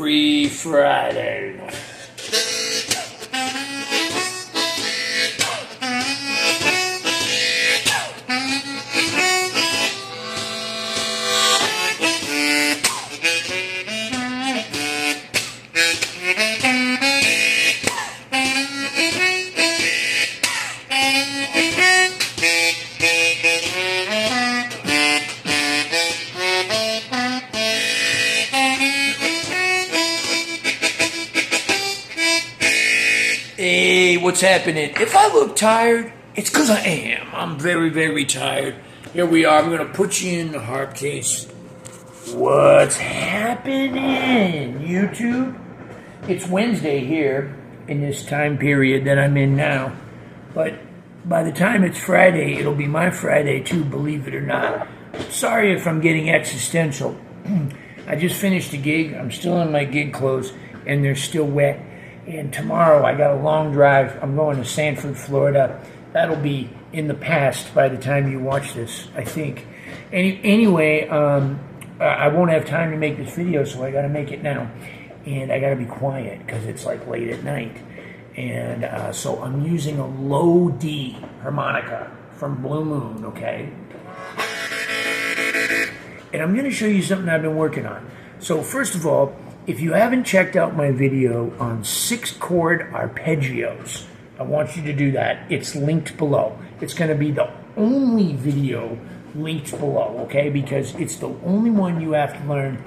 Free Friday. Hey, what's happening? If I look tired, it's because I am. I'm very, very tired. Here we are. I'm going to put you in the harp case. What's happening, YouTube? It's Wednesday here in this time period that I'm in now. But by the time it's Friday, it'll be my Friday too, believe it or not. Sorry if I'm getting existential. I just finished a gig. I'm still in my gig clothes, and they're still wet. And tomorrow I got a long drive. I'm going to Sanford, Florida. That'll be in the past by the time you watch this, I think. Anyway, I won't have time to make this video, so I got to make it now. And I got to be quiet because it's like late at night. And so I'm using a low D harmonica from Blue Moon, okay? And I'm going to show you something I've been working on. So first of all, if you haven't checked out my video on 6th Chord Arpeggios, I want you to do that. It's linked below. It's going to be the only video linked below, okay? Because it's the only one you have to learn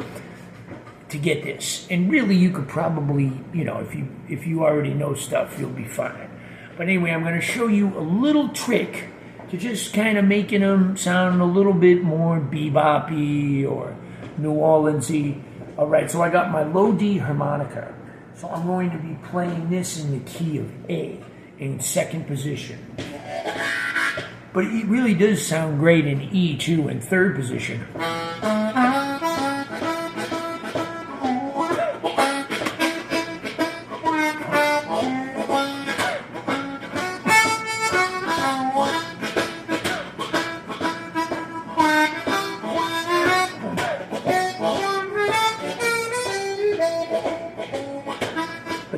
to get this. And really, you could probably, you know, if you already know stuff, you'll be fine. But anyway, I'm going to show you a little trick to just kind of making them sound a little bit more bebop-y or New Orleans-y. All right, so I got my low D harmonica. So I'm going to be playing this in the key of A in second position. But it really does sound great in E too in third position.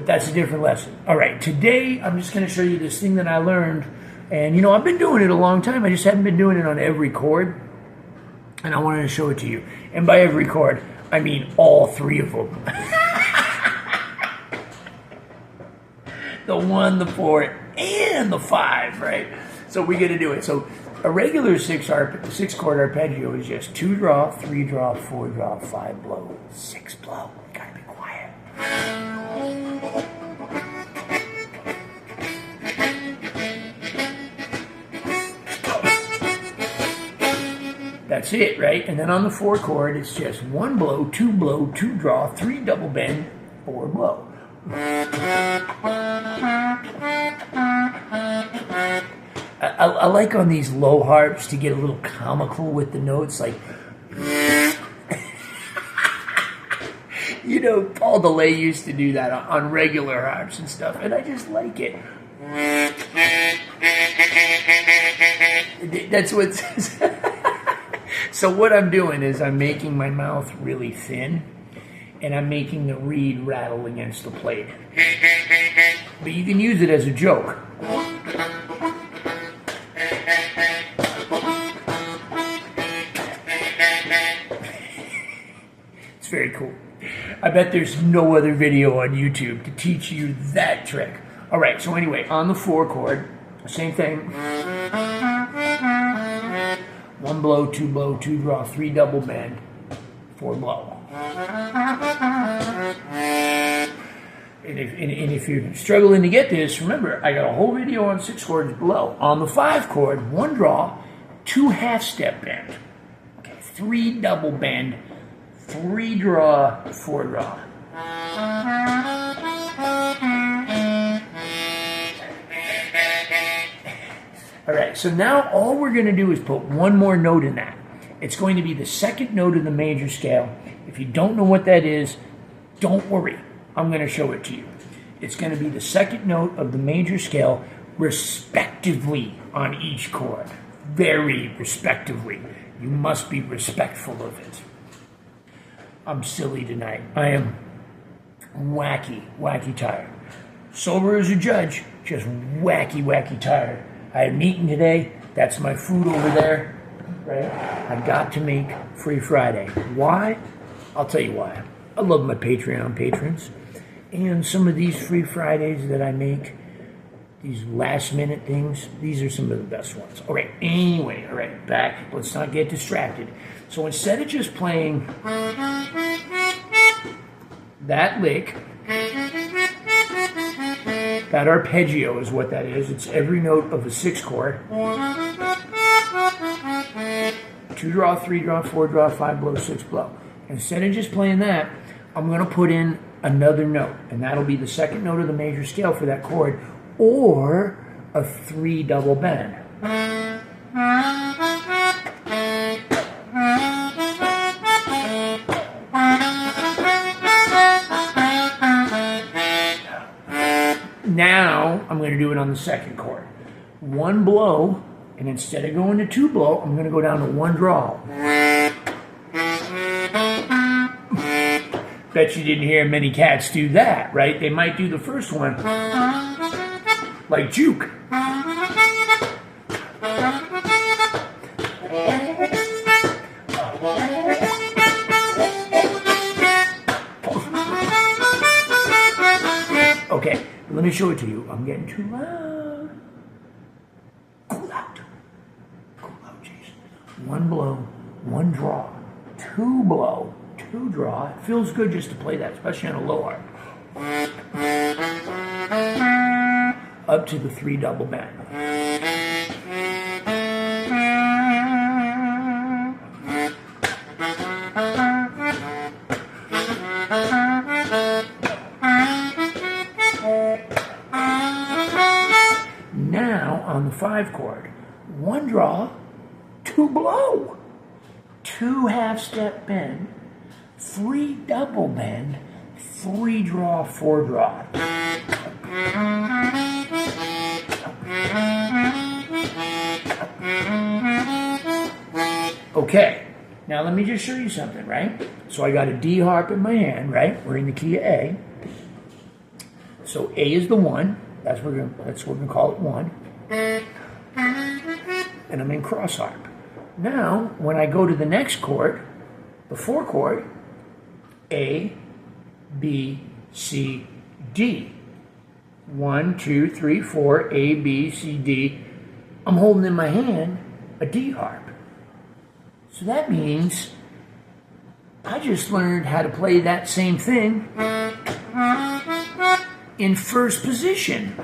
That's a different lesson. All right, today I'm just going to show you this thing that I learned. And, you know, I've been doing it a long time. I just haven't been doing it on every chord. And I wanted to show it to you. And by every chord, I mean all three of them. The 1, the 4, and the 5, right? So we're going to do it. So a regular 6 chord arpeggio is just 2 draw, 3 draw, 4 draw, 5 blow, 6 blow. You got to be quiet. That's it, right? And then on the 4 chord, it's just 1 blow, 2 blow, 2 draw, 3 double bend, 4 blow. I like on these low harps to get a little comical with the notes, like, you know, Paul DeLay used to do that on regular harps and stuff, and I just like it. That's what. So what I'm doing is I'm making my mouth really thin, and I'm making the reed rattle against the plate. But you can use it as a joke. It's very cool. I bet there's no other video on YouTube to teach you that trick. All right, so anyway, on the 4 chord, same thing. 1 blow, 2 blow, 2 draw, 3 double bend, 4 blow. And if you're struggling to get this, remember, I got a whole video on 6 chords below. On the 5 chord, 1 draw, 2 half-step bend. Okay, 3 double bend, 3 draw, 4 draw. All right, so now all we're going to do is put one more note in that. It's going to be the second note of the major scale. If you don't know what that is, don't worry. I'm going to show it to you. It's going to be the second note of the major scale, respectively on each chord. Very respectively. You must be respectful of it. I'm silly tonight. I am wacky tired. Sober as a judge, just wacky tired. I had a meeting today. That's my food over there. Right? I got to make Free Friday. Why? I'll tell you why. I love my Patreon patrons. And some of these Free Fridays that I make, these last minute things, these are some of the best ones. All right, anyway, all right, back. Let's not get distracted. So instead of just playing that lick, that arpeggio is what that is. It's every note of a 6th chord. 2 draw, 3 draw, 4 draw, 5 blow, 6 blow. Instead of just playing that, I'm going to put in another note, and that'll be the second note of the major scale for that chord, or a 3 double bend. Now I'm going to do it on the second chord. 1 blow, and instead of going to 2 blow, I'm going to go down to 1 draw. Bet you didn't hear many cats do that, right? They might do the first one like juke. Okay, let me show it to you. I'm getting too loud. Cool out. Cool out, Jason. 1 blow, 1 draw, 2 blow, 2 draw. It feels good just to play that, especially on a low harp. Up to the 3 double bend. Now on the 5 chord, 1 draw, 2 blow, 2 half-step bend, 3 double bend, 3 draw, 4 draw. Okay, now let me just show you something, right? So I got a D harp in my hand, right? We're in the key of A. So A is the 1. That's what we're gonna call it 1. And I'm in cross harp. Now, when I go to the next chord, the 4 chord, A, B, C, D. 1, 2, 3, 4, A, B, C, D. I'm holding in my hand a D harp. So that means I just learned how to play that same thing in first position.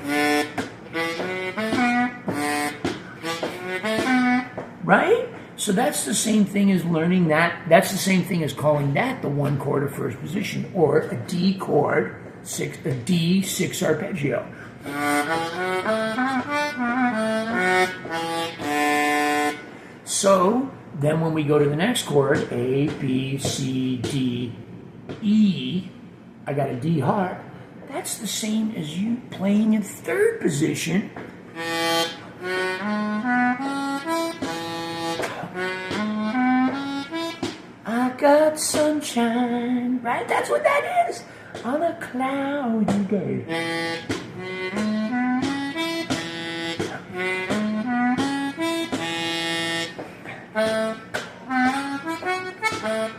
Right? So that's the same thing as learning that. That's the same thing as calling that the 1 chord of first position, or a D chord, a D 6 arpeggio. So then when we go to the next chord, A, B, C, D, E, I got a D harp. That's the same as you playing in third position. I got sunshine, right? That's what that is. On a cloudy day.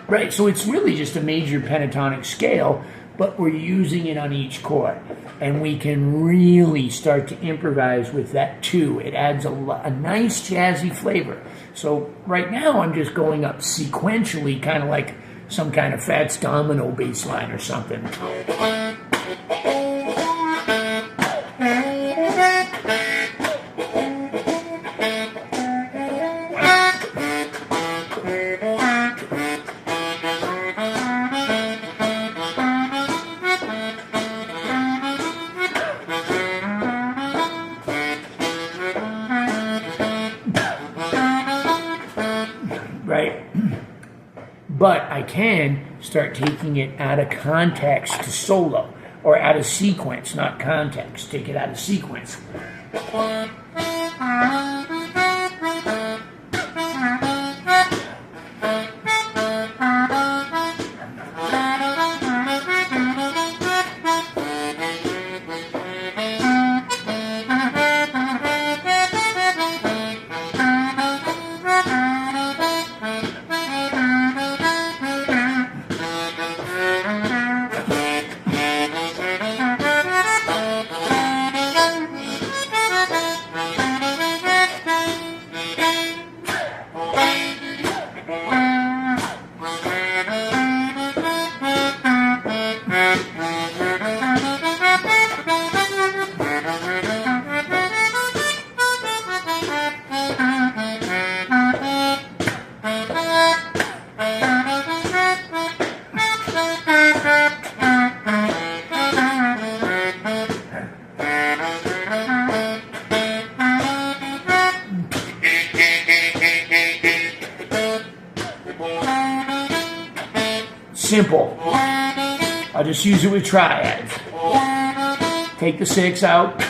Right, so it's really just a major pentatonic scale, but we're using it on each chord. And we can really start to improvise with that too. It adds a nice jazzy flavor. So right now I'm just going up sequentially, kind of like some kind of Fats Domino bass line or something. Right? But I can start taking it out of context to solo, or out of sequence, not context. Take it out of sequence. Simple. I'll just use it with triads. Take the 6 out.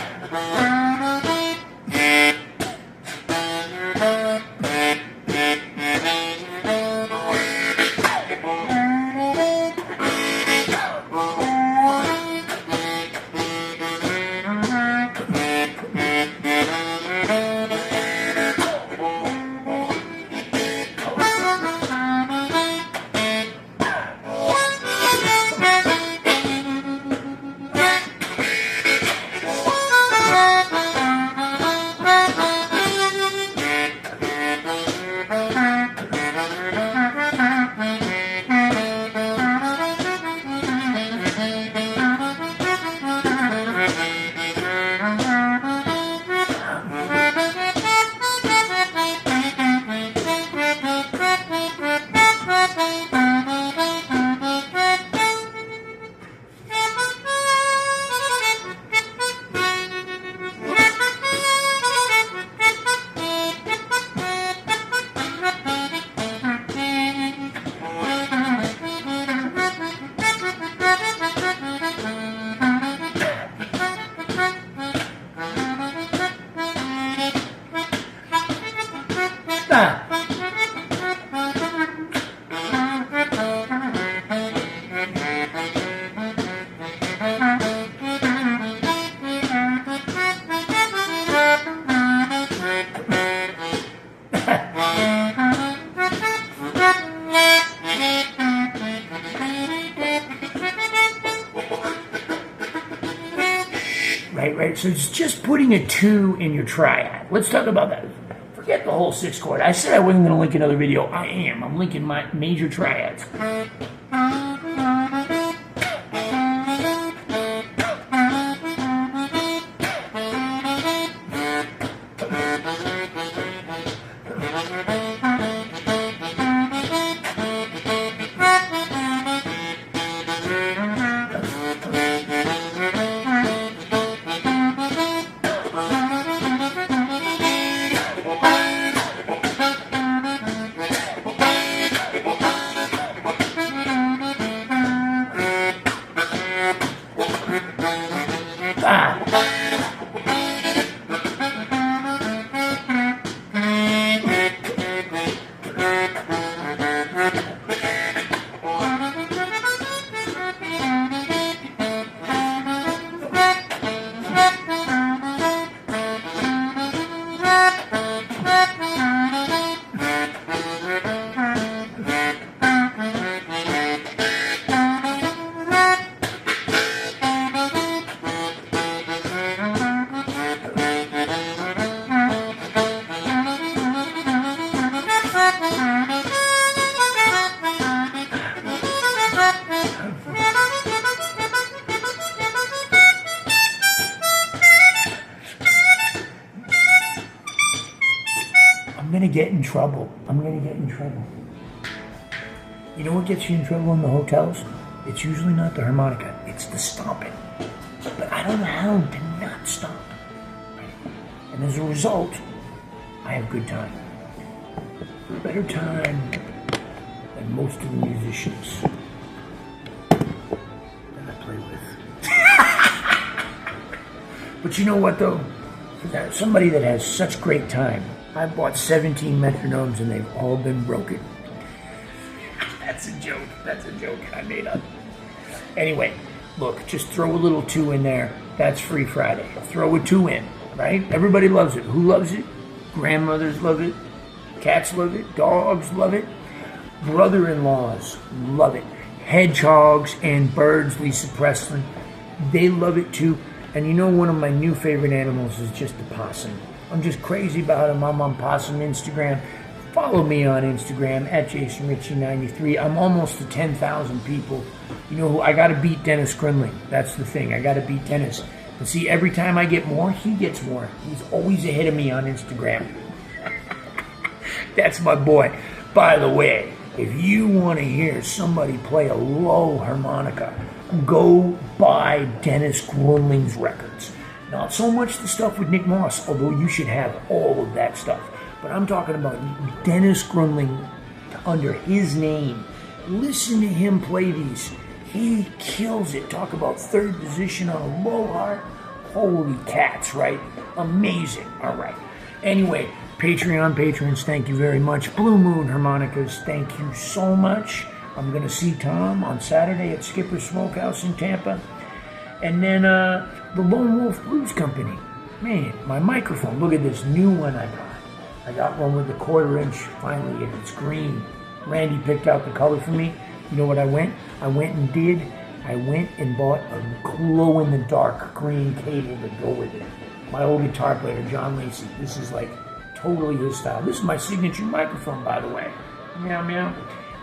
Right? So it's just putting a 2 in your triad. Let's talk about that. Forget the whole 6th chord. I said I wasn't going to link another video. I am. I'm linking my major triads. I'm gonna get in trouble. You know what gets you in trouble in the hotels? It's usually not the harmonica, it's the stomping. But I don't know how to not stomp. And as a result, I have good time. Better time than most of the musicians that I play with. But you know what though? For somebody that has such great time, I bought 17 metronomes and they've all been broken. That's a joke I made up. Anyway, look, just throw a little 2 in there. That's Free Friday. Throw a 2 in, right? Everybody loves it. Who loves it? Grandmothers love it. Cats love it. Dogs love it. Brother-in-laws love it. Hedgehogs and birds, Lisa Presley, they love it too. And you know, one of my new favorite animals is just the possum. I'm just crazy about him. I'm on Possum Instagram. Follow me on Instagram at JasonRicci93. I'm almost to 10,000 people. You know who? I got to beat Dennis Grunling. That's the thing. I got to beat Dennis. But see, every time I get more, he gets more. He's always ahead of me on Instagram. That's my boy. By the way, if you want to hear somebody play a low harmonica, go buy Dennis Grunling's records. Not so much the stuff with Nick Moss, although you should have all of that stuff. But I'm talking about Dennis Grunling under his name. Listen to him play these. He kills it. Talk about third position on a low harp. Holy cats, right? Amazing. All right. Anyway, Patreon patrons, thank you very much. Blue Moon Harmonicas, thank you so much. I'm going to see Tom on Saturday at Skipper's Smokehouse in Tampa. And then the Lone Wolf Blues Company. Man, my microphone. Look at this new one I got. I got one with the 1/4 inch finally, and it's green. Randy picked out the color for me. You know what I went? I went and bought a glow-in-the-dark green cable to go with it. My old guitar player, John Lacey. This is like totally his style. This is my signature microphone, by the way. Meow, meow.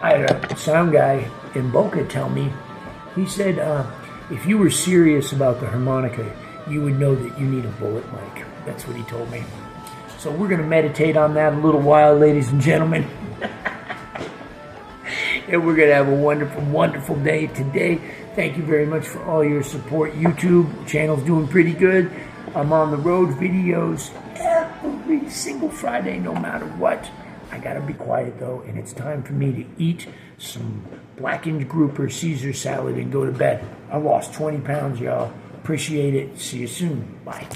I had a sound guy in Boca tell me, he said, if you were serious about the harmonica, you would know that you need a bullet mic. That's what he told me. So we're going to meditate on that a little while, ladies and gentlemen. And we're going to have a wonderful, wonderful day today. Thank you very much for all your support. YouTube channel's doing pretty good. I'm on the road, videos every single Friday, no matter what. I got to be quiet, though, and it's time for me to eat some blackened grouper Caesar salad and go to bed. I lost 20 pounds, y'all. Appreciate it. See you soon. Bye.